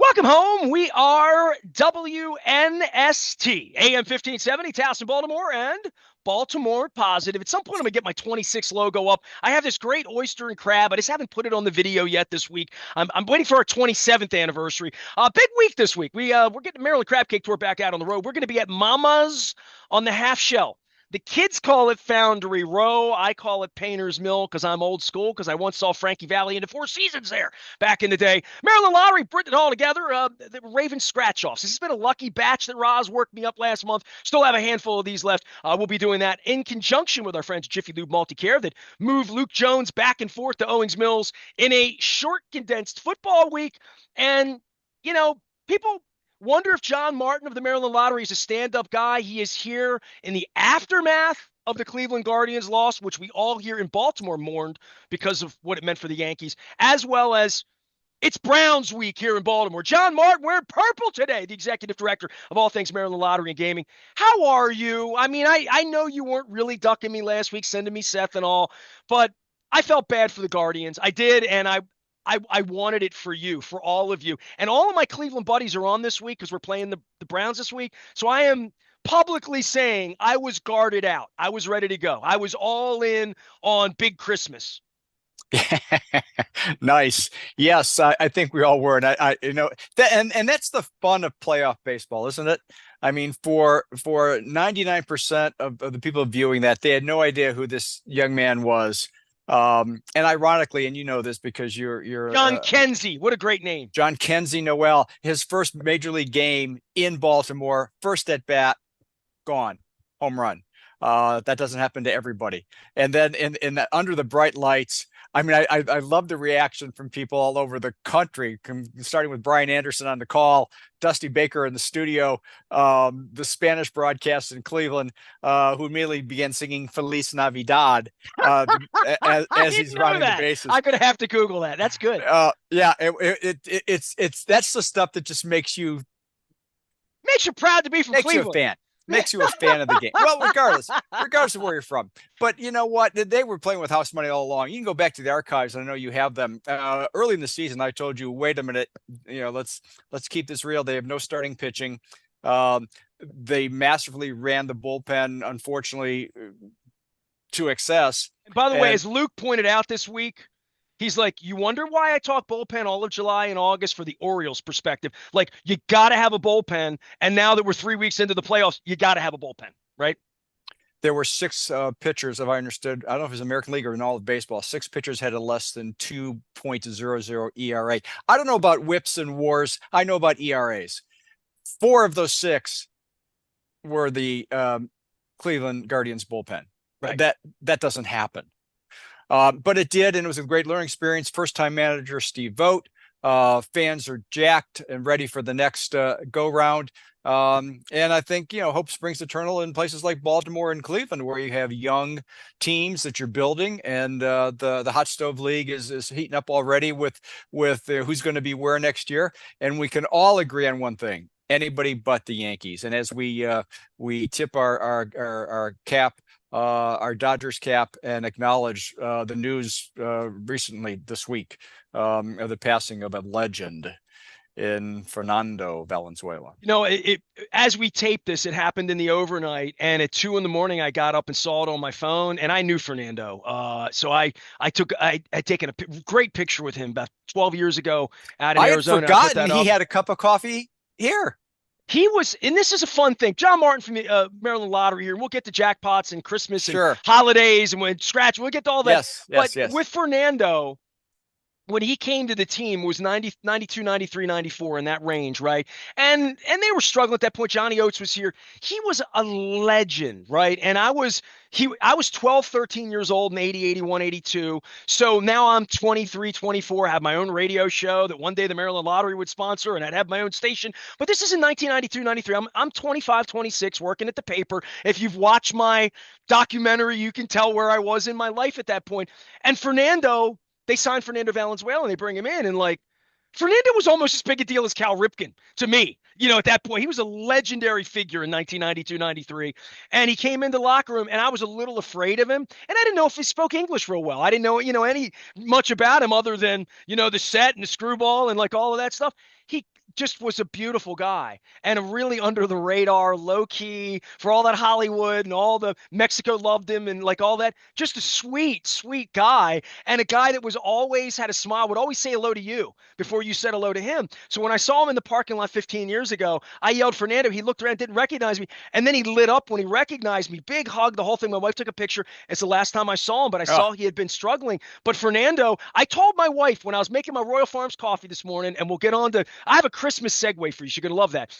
Welcome home. We are WNST, AM 1570, Towson, Baltimore, and Baltimore Positive. At some point, I'm going to get my 26 logo up. I have this great oyster and crab. I just haven't put it on the video yet this week. I'm waiting for our 27th anniversary. Big week this week. We're getting the Maryland Crab Cake Tour back out on the road. We're going to be at Mama's on the Half Shell. The kids call it Foundry Row. I call it Painter's Mill because I'm old school, because I once saw Frankie Valli in the Four Seasons there back in the day. Maryland Lottery, putting it all together. The Raven scratch-offs. This has been a lucky batch that Roz worked me up last month. Still have a handful of these left. We'll be doing that in conjunction with our friends at Jiffy Lube Multicare that move Luke Jones back and forth to Owings Mills in a short, condensed football week. And, people wonder if John Martin of the Maryland Lottery is a stand-up guy. He is here in the aftermath of the Cleveland Guardians loss, which we all here in Baltimore mourned because of what it meant for the Yankees, as well as it's Browns week here in Baltimore. John Martin wearing purple today, the executive director of all things Maryland Lottery and Gaming. How are you? I mean, I know you weren't really ducking me last week, sending me Seth and all, but I felt bad for the Guardians. I did, and I wanted it for you, for all of you. And all of my Cleveland buddies are on this week because we're playing the Browns this week. So I am publicly saying I was guarded out. I was ready to go. I was all in on Big Christmas. Nice. Yes, I think we all were. And and that's the fun of playoff baseball, isn't it? I mean, for 99% of the people viewing that, they had no idea who this young man was. And ironically, and you know this because you're John Kenzie. What a great name. John Kenzie Noel, his first major league game in Baltimore, first at bat, gone, home run. That doesn't happen to everybody. And then in the, under the bright lights, I mean, I love the reaction from people all over the country, starting with Brian Anderson on the call, Dusty Baker in the studio, the Spanish broadcast in Cleveland, who immediately began singing Feliz Navidad as he's running the bases. I'm going to have to Google that. That's good. Yeah, it's that's the stuff that just makes you proud to be from Cleveland. You a fan. Makes you a fan of the game. Well, regardless of where you're from. But you know what? They were playing with house money all along. You can go back to the archives. I know you have them. Early in the season, I told you, wait a minute, let's keep this real. They have no starting pitching. They masterfully ran the bullpen, unfortunately, to excess. And by the way, as Luke pointed out this week, he's like, you wonder why I talk bullpen all of July and August for the Orioles perspective. Like, you got to have a bullpen. And now that we're 3 weeks into the playoffs, you got to have a bullpen, right? There were six pitchers, if I understood. I don't know if it was American League or in all of baseball. Six pitchers had a less than 2.00 ERA. I don't know about whips and wars. I know about ERAs. Four of those six were the Cleveland Guardians bullpen. Right. That doesn't happen. But it did, and it was a great learning experience. First-time manager Steve Vogt. Fans are jacked and ready for the next go-round. And I think, hope springs eternal in places like Baltimore and Cleveland, where you have young teams that you're building, and the Hot Stove League is heating up already with who's going to be where next year. And we can all agree on one thing: anybody but the Yankees. And as we tip our cap, our Dodgers cap, and acknowledge the news recently this week of the passing of a legend in Fernando Valenzuela. As we tape this, it happened in the overnight, and at 2 a.m, I got up and saw it on my phone, and I knew Fernando. So I had taken a great picture with him about 12 years ago out in Arizona. I had forgotten he had a cup of coffee here. He was, and this is a fun thing. John Martin from the Maryland Lottery here. We'll get to jackpots and Christmas and holidays and when scratch. We'll get to all that. Yes. With Fernando, when he came to the team, it was 90, 92, 93, 94 in that range, right? And they were struggling at that point. Johnny Oates was here. He was a legend, right? And I was 12, 13 years old in 80, 81, 82. So now I'm 23, 24. I have my own radio show that one day the Maryland Lottery would sponsor, and I'd have my own station. But this is in 1992, 93. I'm 25, 26, working at the paper. If you've watched my documentary, you can tell where I was in my life at that point. And Fernando, they signed Fernando Valenzuela and they bring him in, and Fernando was almost as big a deal as Cal Ripken to me. At that point, he was a legendary figure in 1992, 93. And he came into the locker room, and I was a little afraid of him. And I didn't know if he spoke English real well. I didn't know, any much about him other than, the set and the screwball and all of that stuff. He just was a beautiful guy and a really under the radar, low key for all that Hollywood and all the Mexico loved him and like all that. Just a sweet, sweet guy and a guy that was always had a smile, would always say hello to you before you said hello to him. So when I saw him in the parking lot 15 years ago, I yelled Fernando. He looked around, didn't recognize me, and then he lit up when he recognized me. Big hug, the whole thing. My wife took a picture. It's the last time I saw him, but I Oh, saw he had been struggling. But Fernando, I told my wife when I was making my Royal Farms coffee this morning, and we'll get on to. I have a Christmas segue for you. You're gonna love that.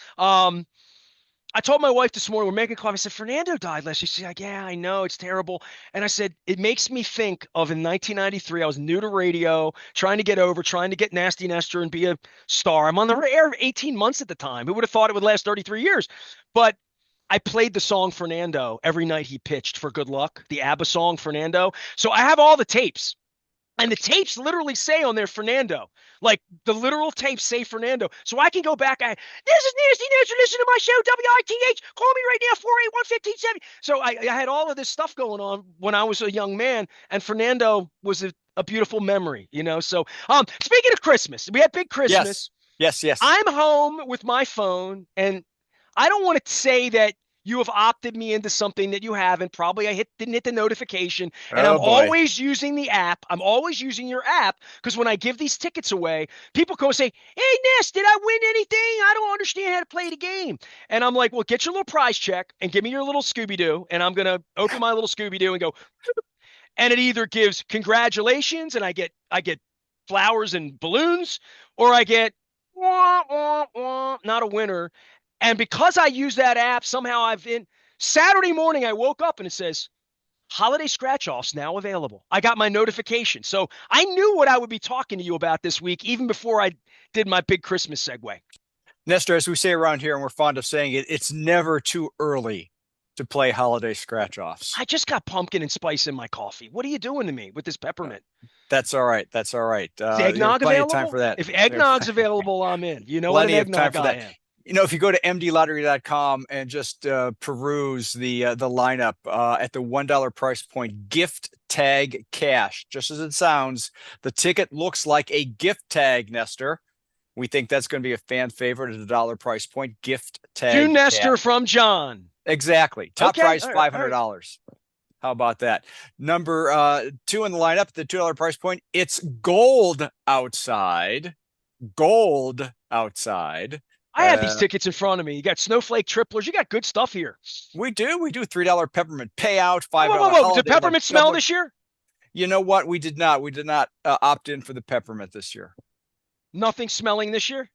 I told my wife this morning, we're making coffee. I said, Fernando died last year. She's like, yeah, I know. It's terrible. And I said, it makes me think of in 1993, I was new to radio, trying to get over, trying to get Nasty Nestor and be a star. I'm on the air 18 months at the time. Who would have thought it would last 33 years? But I played the song Fernando every night he pitched for Good Luck, the ABBA song Fernando. So I have all the tapes. And the tapes literally say on there Fernando, like the literal tapes say Fernando. So I can go back. This is Nasty Nasty. Listen to my show, WITH. Call me right now, 481-1570. So I had all of this stuff going on when I was a young man, and Fernando was a beautiful memory, you know. So speaking of Christmas, we had big yes, Christmas. yes, yes. I'm home with my phone, and I don't want to say that you have opted me into something that you haven't. Probably didn't hit the notification, and Oh I'm boy. always using the app. I'm always using your app because when I give these tickets away, people go say, "Hey, Ness, did I win anything? I don't understand how to play the game." And I'm like, "Well, get your little prize check and give me your little Scooby Doo," and I'm gonna open my little Scooby Doo and go, and it either gives congratulations and I get flowers and balloons, or I get wah, wah, wah, not a winner. And because I use that app, somehow I've been Saturday morning I woke up and it says holiday scratch offs now available. I got my notification. So I knew what I would be talking to you about this week, even before I did my big Christmas segue. Nestor, as we say around here, and we're fond of saying it, it's never too early to play holiday scratch offs. I just got pumpkin and spice in my coffee. What are you doing to me with this peppermint? That's all right. That's all right. Is There's eggnog plenty of time available? for that. If eggnog's available, I'm in. You know what an Plenty of time eggnog for I that. am. You know, if you go to mdlottery.com and just peruse the lineup at the $1 price point, gift tag cash, just as it sounds, the ticket looks like a gift tag, Nestor. We think that's going to be a fan favorite at a dollar price point, gift To tag Nestor cash. from John. Exactly. Top Okay. prize All right. All right. $500. How about that? Number two in the lineup, the $2 price point. It's gold outside. Gold outside. I have these tickets in front of me. You got snowflake tripplers. You got good stuff here. We do. We do $3 peppermint payout, $5 Whoa, whoa, whoa, whoa. Did holiday peppermint smell this year? You know what? We did not. We did not opt in for the peppermint this year. Nothing smelling this year?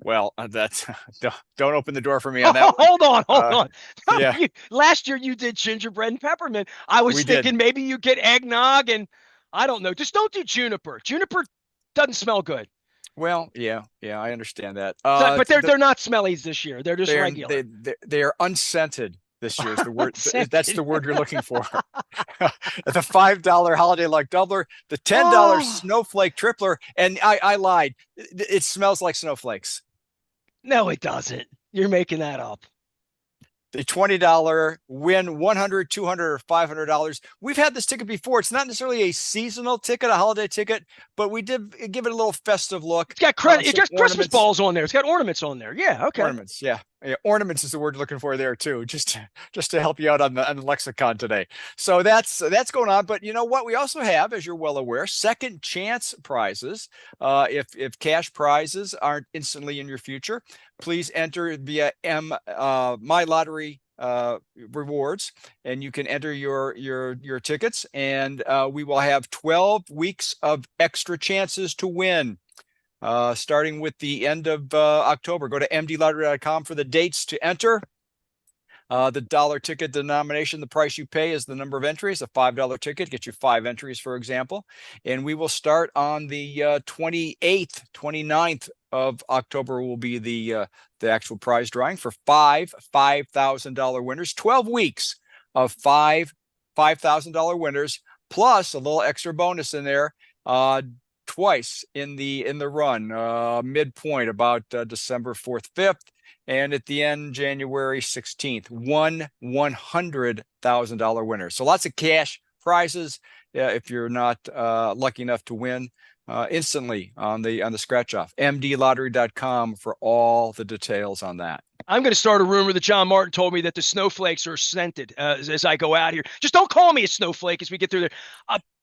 Well, that's don't open the door for me on that one. Hold on, hold on. Yeah, Last year you did gingerbread and peppermint. I was we thinking did. maybe you get eggnog and I don't know. Just don't do juniper. Juniper doesn't smell good. Well, yeah, I understand that. So, but they're not smellies this year. They're just they're regular. they are unscented this year is the word. Unscented. That's the word you're looking for. The $5 holiday luck doubler, the $10 Oh, snowflake tripler, and I lied. It smells like snowflakes. no, it doesn't. You're making that up. The $20 win 100, 200, or $500. We've had this ticket before. It's not necessarily a seasonal ticket, a holiday ticket, but we did give it a little festive look. It's got Christmas balls on there. It's got ornaments on there. Yeah, okay. Ornaments, yeah. Ornaments is the word you're looking for there too, just to help you out on the lexicon today. So that's going on. But you know what? We also have, as you're well aware, second chance prizes. If cash prizes aren't instantly in your future, please enter via My Lottery rewards, and you can enter your tickets, and we will have 12 weeks of extra chances to win. Starting with the end of October. Go to mdlottery.com for the dates to enter. The dollar ticket denomination, the price you pay is the number of entries. A $5 ticket gets you 5 entries, for example. And we will start on the 28th, 29th of October will be the actual prize drawing for five $5,000 winners. 12 weeks of five $5,000 winners, plus a little extra bonus in there. Twice in the run, midpoint about December 4th, 5th, and at the end, January 16th, one $100,000 winner. So lots of cash prizes if you're not lucky enough to win. instantly on the scratch off. mdlottery.com for all the details on that. I'm going to start a rumor that John Martin told me that the snowflakes are scented as I go out here. Just don't call me a snowflake as we get through there.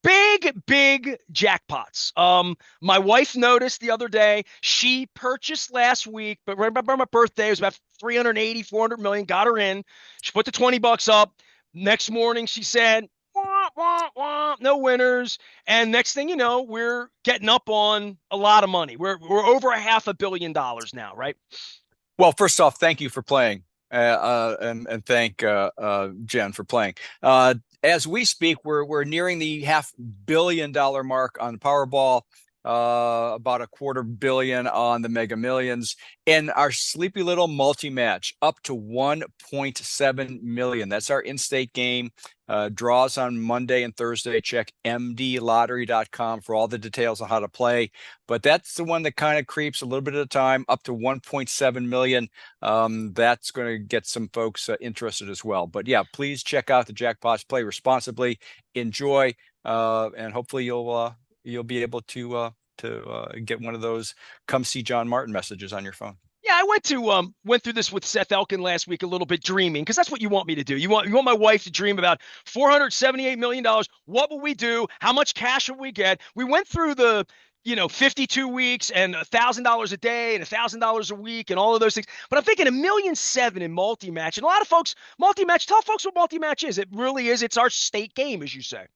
Big jackpots. My wife noticed the other day, she purchased last week, but right by my birthday, it was about 380, 400 million, got her in. She put the 20 bucks up. Next morning, she said, wah, wah, wah, no winners. And next thing you know, we're getting up on a lot of money. We're over $500 million now, right? Well, first off, thank you for playing, and thank Jen for playing. As we speak, we're nearing the $500 million mark on Powerball, about $250 million on the Mega Millions, and our sleepy little multi-match up to 1.7 million. That's our in-state game. Draws on Monday and Thursday. Check mdlottery.com for all the details on how to play. But that's the one that kind of creeps a little bit at a time, up to 1.7 million. That's going to get some folks interested as well. But yeah, please check out the jackpots. Play responsibly, enjoy, and hopefully you'll be able to get one of those "come see John Martin" messages on your phone. Yeah, I went through this with Seth Elkin last week a little bit, dreaming, because that's what you want me to do. You want my wife to dream about $478 million. What will we do? How much cash will we get? We went through the 52 weeks and $1,000 a day and $1,000 a week and all of those things. But I'm thinking $1.7 million in multi-match. And a lot of folks, multi-match, tell folks what multi-match is. It really is. It's our state game, as you say.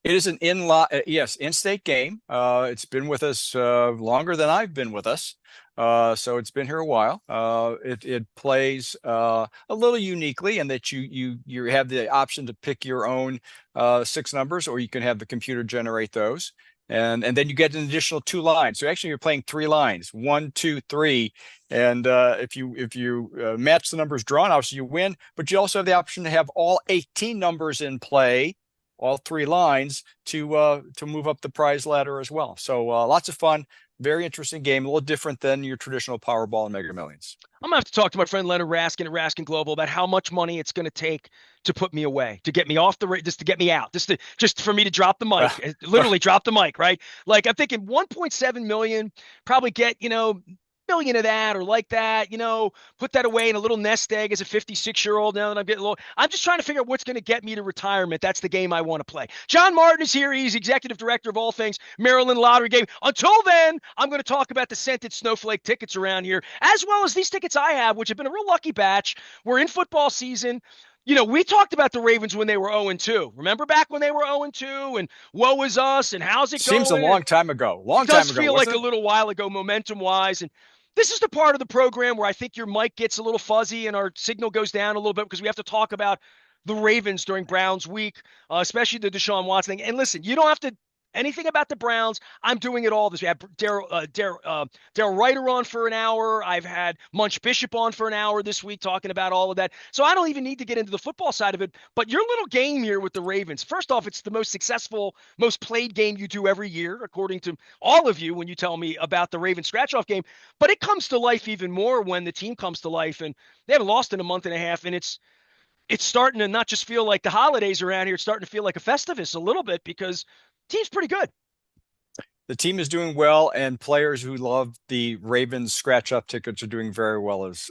It is an in-state game. It's been with us longer than I've been with us. So it's been here a while. It plays a little uniquely in that you have the option to pick your own 6 numbers, or you can have the computer generate those. And then you get an additional 2 lines. So actually you're playing 3 lines, 1, 2, 3. And if you match the numbers drawn, obviously you win, but you also have the option to have all 18 numbers in play, all 3 lines, to move up the prize ladder as well. So lots of fun. Very interesting game, a little different than your traditional Powerball and Mega Millions. I'm gonna have to talk to my friend Leonard Raskin at Raskin Global about how much money it's gonna take to put me away, to get me off the just to get me out, just for me to drop the mic, literally drop the mic, right? Like I'm thinking 1.7 million, probably get million of that or like that, put that away in a little nest egg as a 56-year-old now that I'm getting low. I'm just trying to figure out what's going to get me to retirement. That's the game I want to play. John Martin is here. He's executive director of all things Maryland Lottery Game. Until then, I'm going to talk about the scented snowflake tickets around here, as well as these tickets I have, which have been a real lucky batch. We're in football season. We talked about the Ravens when they were 0-2. Remember back when they were 0-2 and woe is us and how's it going? Seems a long time ago. It does feel like a little while ago, momentum-wise. And this is the part of the program where I think your mic gets a little fuzzy and our signal goes down a little bit because we have to talk about the Ravens during Browns week, especially the Deshaun Watson thing. And listen, you don't have to anything about the Browns. I'm doing it all this. We had Daryl Ryder on for an hour. I've had Munch Bishop on for an hour this week talking about all of that. So I don't even need to get into the football side of it. But your little game here with the Ravens, first off, it's the most successful, most played game you do every year, according to all of you when you tell me about the Ravens scratch-off game. But it comes to life even more when the team comes to life. And they haven't lost in a month and a half. And it's starting to not just feel like the holidays around here. It's starting to feel like a Festivus a little bit because team's pretty good. The team is doing well, and players who love the Ravens scratch-off tickets are doing very well as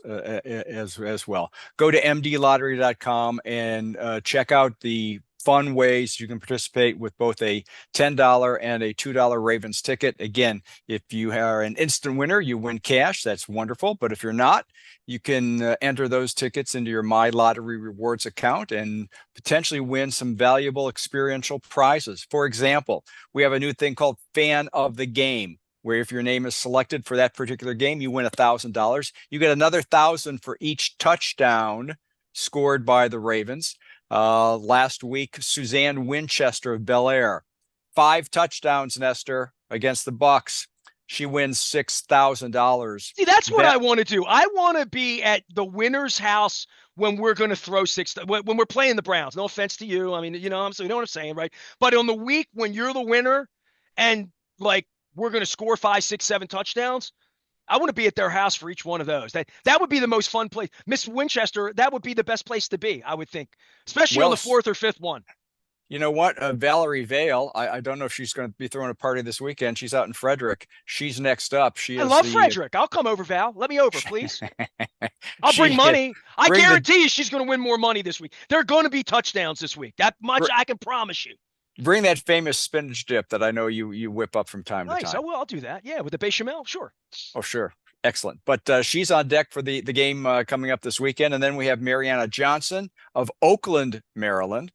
well. Go to mdlottery.com and check out the fun ways you can participate with both a $10 and a $2 Ravens ticket. Again, if you are an instant winner, you win cash. That's wonderful. But if you're not, you can enter those tickets into your My Lottery Rewards account and potentially win some valuable experiential prizes. For example, we have a new thing called Fan of the Game, where if your name is selected for that particular game, you win $1,000. You get another $1,000 for each touchdown scored by the Ravens. Last week, Suzanne Winchester of Bel Air, 5 touchdowns, Nestor, against the Bucks. She wins $6,000. See, that's what I want to do. I want to be at the winner's house when we're going to throw when we're playing the Browns. No offense to you. I mean, you know what I'm saying, right? But on the week when you're the winner and like we're going to score 5, 6, 7 touchdowns, I want to be at their house for each one of those. That would be the most fun place. Miss Winchester, that would be the best place to be, I would think, especially on the 4th or 5th one. You know what? Valerie Vale, I don't know if she's going to be throwing a party this weekend. She's out in Frederick. She's next up. She I is love the Frederick. I'll come over, Val. Let me over, please. I'll bring she money. I bring the guarantee you she's going to win more money this week. There are going to be touchdowns this week. That much I can promise you. bring that famous spinach dip that I know you whip up from time to Nice. I time. will. I'll do that. Yeah, with the bechamel. Sure. Oh, sure. Excellent. But she's on deck for the game coming up this weekend. And then we have Mariana Johnson of Oakland, Maryland.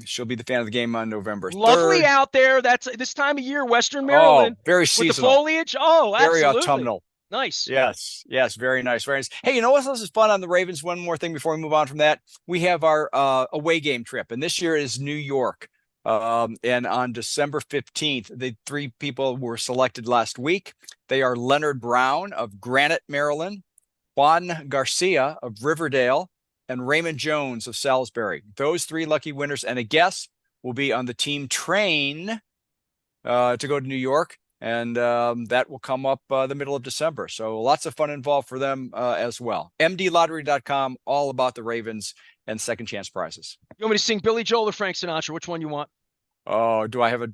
She'll be the fan of the game on November Lovely 3rd. out there. That's this time of year, Western Oh, Maryland, very with the seasonal, foliage. Oh, very absolutely. autumnal. Nice. Yes, yes, very nice, very nice. Hey, you know what else is fun on the Ravens? One more thing before we move on from that. We have our away game trip, and this year is New York. And on December 15th, the three people were selected last week. They are Leonard Brown of Granite, Maryland, Juan Garcia of Riverdale, and Raymond Jones of Salisbury. Those three lucky winners and a guest will be on the team train to go to New York. And that will come up the middle of December. So lots of fun involved for them as well. MDLottery.com, all about the Ravens and second chance prizes. You want me to sing Billy Joel or Frank Sinatra? Which one you want? Oh, do I have a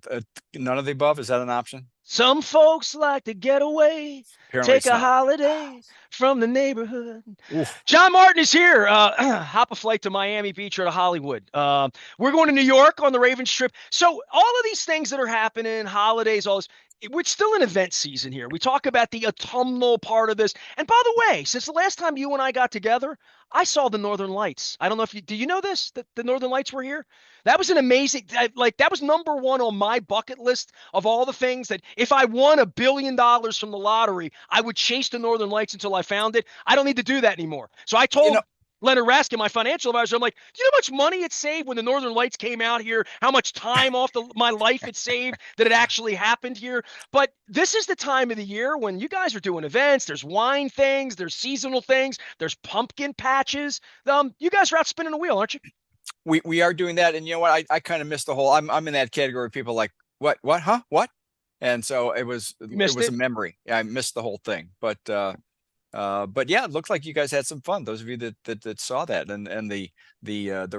none of the above? Is that an option? Some folks like to get away, Apparently take it's a not. holiday from the neighborhood. Oof. John Martin is here. Hop a flight to Miami Beach or to Hollywood. We're going to New York on the Ravens trip. So all of these things that are happening, holidays, all this, we're still in event season here. We talk about the autumnal part of this. And by the way, since the last time you and I got together, I saw the Northern Lights. I don't know if you do you know this that the Northern Lights were here? That was an amazing like that was number one on my bucket list of all the things that if I won $1 billion from the lottery, I would chase the Northern Lights until I found it. I don't need to do that anymore. So I You know, told Leonard Raskin, my financial advisor, I'm like, do you know how much money it saved when the Northern Lights came out here? How much time off my life it saved that it actually happened here? But this is the time of the year when you guys are doing events. There's wine things, there's seasonal things, there's pumpkin patches. You guys are out spinning a wheel, aren't you? we are doing that, and you know what? I kind of missed the whole. I'm in that category of people like what huh what, and so You it missed was a it? memory. I missed the whole thing, but yeah, it looked like you guys had some fun. Those of you that saw that, and the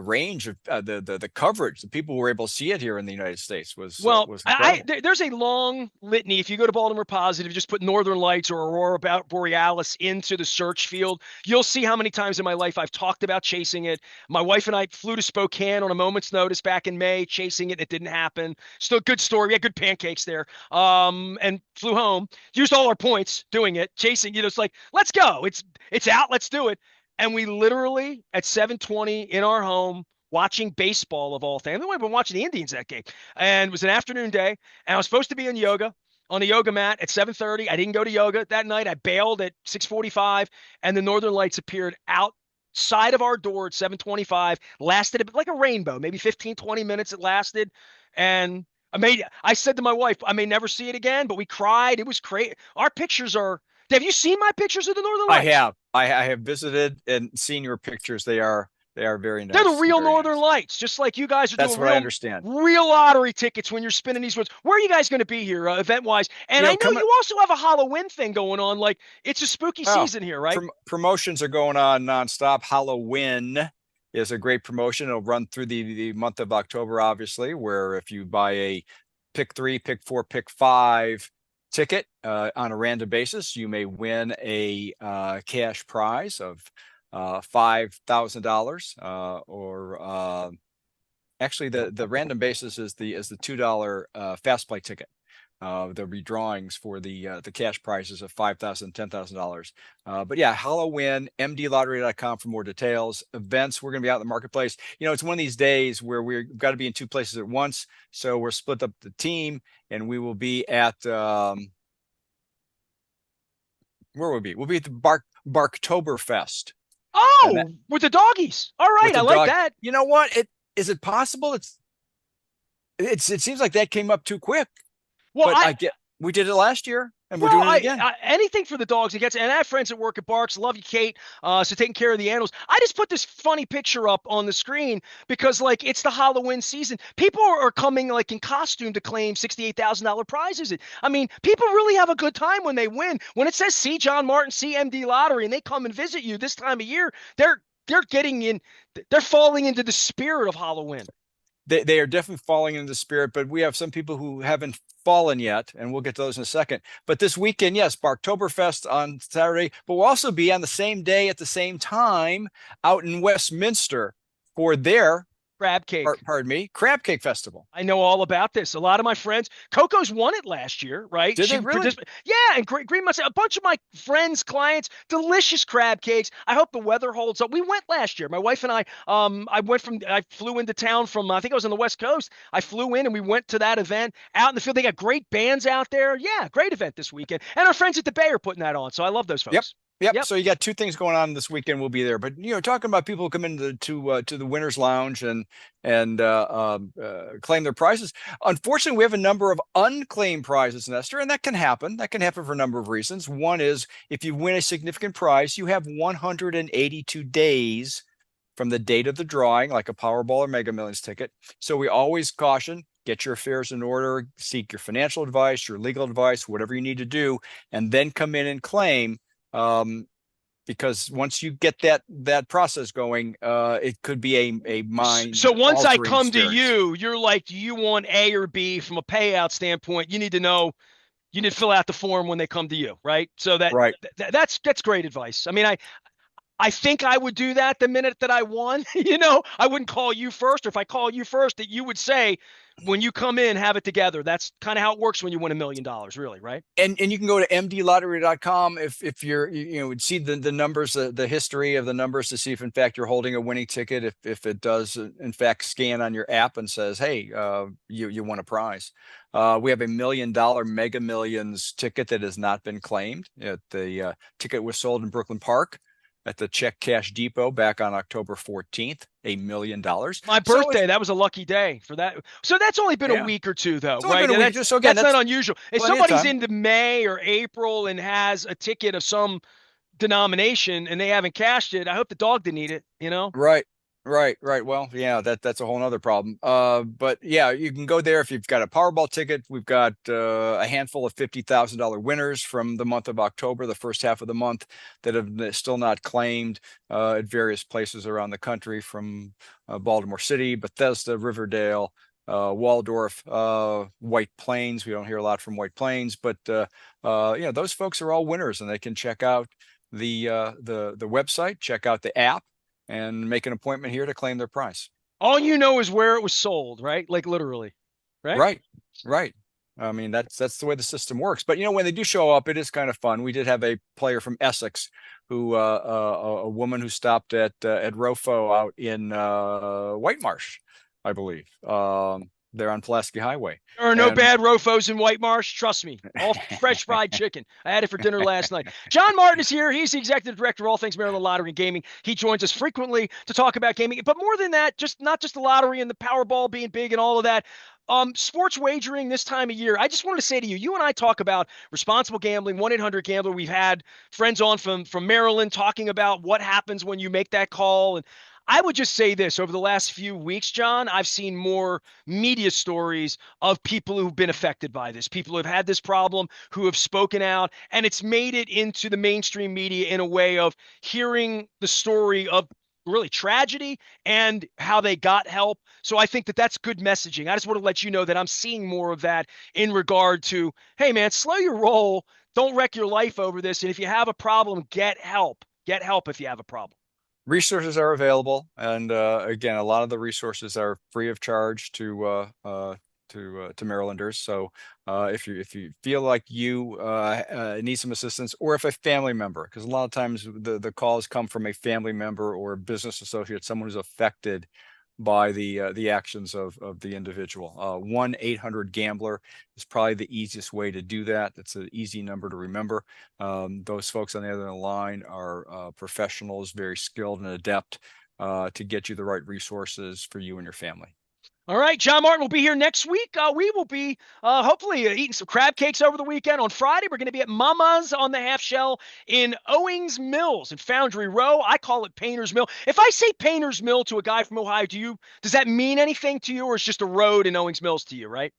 range of the coverage, the people who were able to see it here in the United States Well, was incredible. there's a long litany. If you go to Baltimore Positive, just put Northern Lights or Aurora Borealis into the search field. You'll see how many times in my life I've talked about chasing it. My wife and I flew to Spokane on a moment's notice back in May, chasing it. It didn't happen. Still a good story. We had good pancakes there. And flew home. Used all our points doing it, chasing. It's like let's go. It's out. Let's do it. And we literally at 7:20 in our home watching baseball of all things. We've been watching the Indians that game, and it was an afternoon day. And I was supposed to be in yoga on the yoga mat at 7:30. I didn't go to yoga that night. I bailed at 6:45, and the Northern Lights appeared outside of our door at 7:25. Lasted a bit like a rainbow, maybe 15, 20 minutes. It lasted, and I said to my wife, I may never see it again, but we cried. It was crazy. Our pictures are. Have you seen my pictures of the Northern I Lights? have I have visited and seen your pictures. They are very They're the nice, real very Northern nice. Lights, just like you guys are That's doing what I real, understand. real lottery tickets when you're spinning these ones. Where are you guys going to be here, event wise? And You I know, know coming you also have a Halloween thing going on. Like it's a spooky oh, season here, right? promotions are going on nonstop. Halloween is a great promotion. It'll run through the month of October, obviously, where if you buy a pick three, pick four, pick five ticket on a random basis, you may win a cash prize of $5,000 or actually the random basis is the $2 fast play ticket. There'll be drawings for the cash prizes of $5,000, $10,000. But yeah, Halloween, mdlottery.com for more details. Events, we're going to be out in the marketplace. It's one of these days where we've got to be in two places at once. So we're split up the team, and we will be at where will we be? We'll be at the Barktoberfest, and that Oh, with the doggies. All right, with I the like dog. that. You know what? Is it possible? It seems like that came up too quick. Well, But we did it last year, and we're Well, doing it again. anything for the dogs. And I have friends that work at Barks. Love you, Kate. So taking care of the animals. I just put this funny picture up on the screen because like it's the Halloween season. People are coming like in costume to claim $68,000 prizes. I mean, people really have a good time when they win. When it says see John Martin, CMD Lottery, and they come and visit you this time of year, they're getting in. They're falling into the spirit of Halloween. they are definitely falling into the spirit, but we have some people who haven't fallen yet, and we'll get to those in a second. But this weekend, yes, Barktoberfest on Saturday, but we'll also be on the same day at the same time out in Westminster for their, Crab cake. pardon me, crab cake festival. I know all about this. A lot of my friends, Coco's won it last year, right? Did She they really? participated. Yeah, and Green Must a bunch of my friends, clients, delicious crab cakes. I hope the weather holds up. We went last year. My wife and I flew into town from, I think I was on the West Coast. I flew in and we went to that event out in the field. They got great bands out there. Yeah, great event this weekend. And our friends at the Bay are putting that on. So I love those Yep. folks. Yep. Yep. So you got two things going on this weekend. We'll be there, but talking about people who come into to the Winners Lounge and claim their prizes. Unfortunately, we have a number of unclaimed prizes, Nestor, and that can happen. That can happen for a number of reasons. One is if you win a significant prize, you have 182 days from the date of the drawing, like a Powerball or Mega Millions ticket. So we always caution: get your affairs in order, seek your financial advice, your legal advice, whatever you need to do, and then come in and claim. Because once you get that process going, it could be a mind So once I altering come to experience. you, you're like, do you want A or B from a payout standpoint? You need to know. You need to fill out the form when they come to you, right? So Right. that's great advice. I mean, I think I would do that the minute that I won. I wouldn't call you first, or if I call you first, that you would say, when you come in, have it together. That's kind of how it works when you win $1 million, really, right? And you can go to mdlottery.com if you're see the numbers, the history of the numbers, to see if in fact you're holding a winning ticket. If it does in fact scan on your app and says, hey, you won a prize. We have $1 million Mega Millions ticket that has not been claimed. The ticket was sold in Brooklyn Park at the Check Cash Depot back on October 14th, $1 million. My So birthday, that was a lucky day for that. So that's only been a yeah, week or two, though, it's only right? been a And week. that's So again, that's not that's unusual. If plenty of somebody's time. into May or April and has a ticket of some denomination and they haven't cashed it, I hope the dog didn't eat it. Right, right. Well, yeah, that's a whole nother problem. But yeah, you can go there if you've got a Powerball ticket. We've got a handful of $50,000 winners from the month of October, the first half of the month, that have still not claimed at various places around the country, from Baltimore City, Bethesda, Riverdale, Waldorf, White Plains. We don't hear a lot from White Plains, but those folks are all winners, and they can check out the website, check out the app, and make an appointment here to claim their prize. All you know is where it was sold, right? Like literally, right? Right, right. I mean, that's the way the system works. But when they do show up, it is kind of fun. We did have a player from Essex, who a woman who stopped at Rofo out in White Marsh, I believe. There on Pulaski Highway, There are no and bad Rofos in White Marsh. Trust me. All fresh fried chicken. I had it for dinner last night. John Martin is here. He's the executive director of all things Maryland Lottery and Gaming. He joins us frequently to talk about gaming, but more than that, not just the lottery and the Powerball being big and all of that. Sports wagering this time of year. I just wanted to say to you, you and I talk about responsible gambling, 1-800-GAMBLER. We've had friends on from Maryland talking about what happens when you make that call. And I would just say this: over the last few weeks, John, I've seen more media stories of people who've been affected by this, people who have had this problem, who have spoken out, and it's made it into the mainstream media in a way of hearing the story of really tragedy and how they got help. So I think that that's good messaging. I just want to let you know that I'm seeing more of that in regard to, hey, man, slow your roll. Don't wreck your life over this. And if you have a problem, get help. Get help if you have a problem. resources are available. And again, a lot of the resources are free of charge to Marylanders. So if you feel like you need some assistance, or if a family member, because a lot of times the calls come from a family member or a business associate, someone who's affected by the actions of the individual. 1-800-GAMBLER is probably the easiest way to do that. It's an easy number to remember. Those folks on the other line are professionals, very skilled and adept to get you the right resources for you and your family. All right, John Martin will be here next week. We will be hopefully eating some crab cakes over the weekend. On Friday, we're going to be at Mama's on the Half Shell in Owings Mills in Foundry Row. I call it Painter's Mill. If I say Painter's Mill to a guy from Ohio, does that mean anything to you, or it's just a road in Owings Mills to you, right?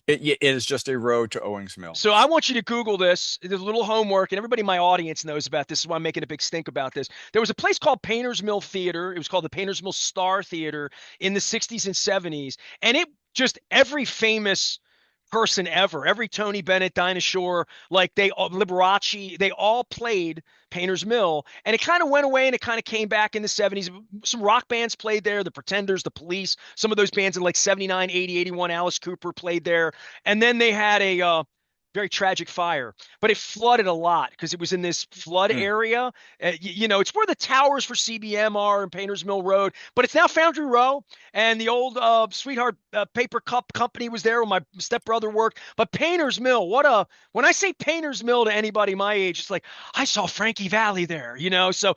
It is just a road to Owings Mill. So I want you to Google this. There's a little homework, and everybody in my audience knows about this. Is why I'm making a big stink about this. There was a place called Painters Mill Theater. It was called the Painters Mill Star Theater in the 60s and 70s. And it just every famous person ever, every Tony Bennett, Dinah Shore, like they all, Liberace, they all played Painters Mill. And it kind of went away and it kind of came back in the 70s. Some rock bands played there, the Pretenders, the Police, some of those bands in like 79, 80, 81, Alice Cooper played there. And then they had a very tragic fire, but it flooded a lot because it was in this flood Hmm. area. It's where the towers for CBM are in Painters Mill Road, but it's now Foundry Row. And the old Sweetheart Paper Cup Company was there where my stepbrother worked. But Painters Mill, when I say Painters Mill to anybody my age, it's like, I saw Frankie Valli there. So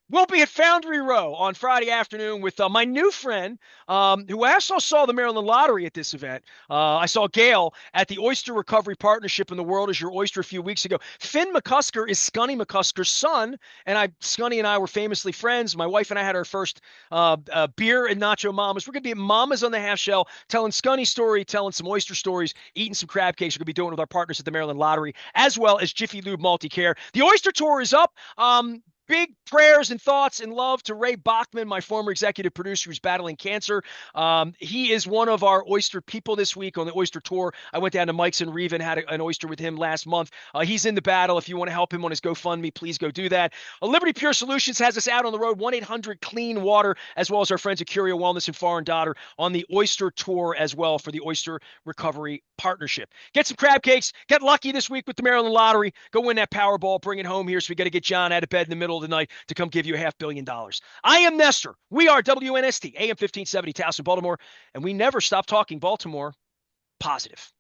we'll be at Foundry Row on Friday afternoon with my new friend, who I also saw the Maryland Lottery at this event. I saw Gail at the Oyster Recovery Partnership in the World is Your Oyster a few weeks ago. Finn McCusker is Scunny McCusker's son, and Scunny and I were famously friends. My wife and I had our first beer and Nacho Mamas. We're going to be at Mamas on the Half Shell, telling Scunny story, telling some oyster stories, eating some crab cakes. We're going to be doing it with our partners at the Maryland Lottery, as well as Jiffy Lube Multi-Care. The Oyster Tour is up. Big prayers and thoughts and love to Ray Bachman, my former executive producer who's battling cancer. He is one of our oyster people this week on the Oyster Tour. I went down to Mike's and Reeve and had an oyster with him last month. He's in the battle. If you want to help him on his GoFundMe, please go do that. Liberty Pure Solutions has us out on the road, 1-800-CLEAN-WATER, as well as our friends at Curio Wellness and Foreign Daughter on the Oyster Tour as well for the Oyster Recovery Partnership. Get some crab cakes. Get lucky this week with the Maryland Lottery. Go win that Powerball. Bring it home here so we got to get John out of bed in the middle of the night to come give you $500 million. I am Nestor. We are WNST, AM 1570, Towson, Baltimore, and we never stop talking Baltimore positive.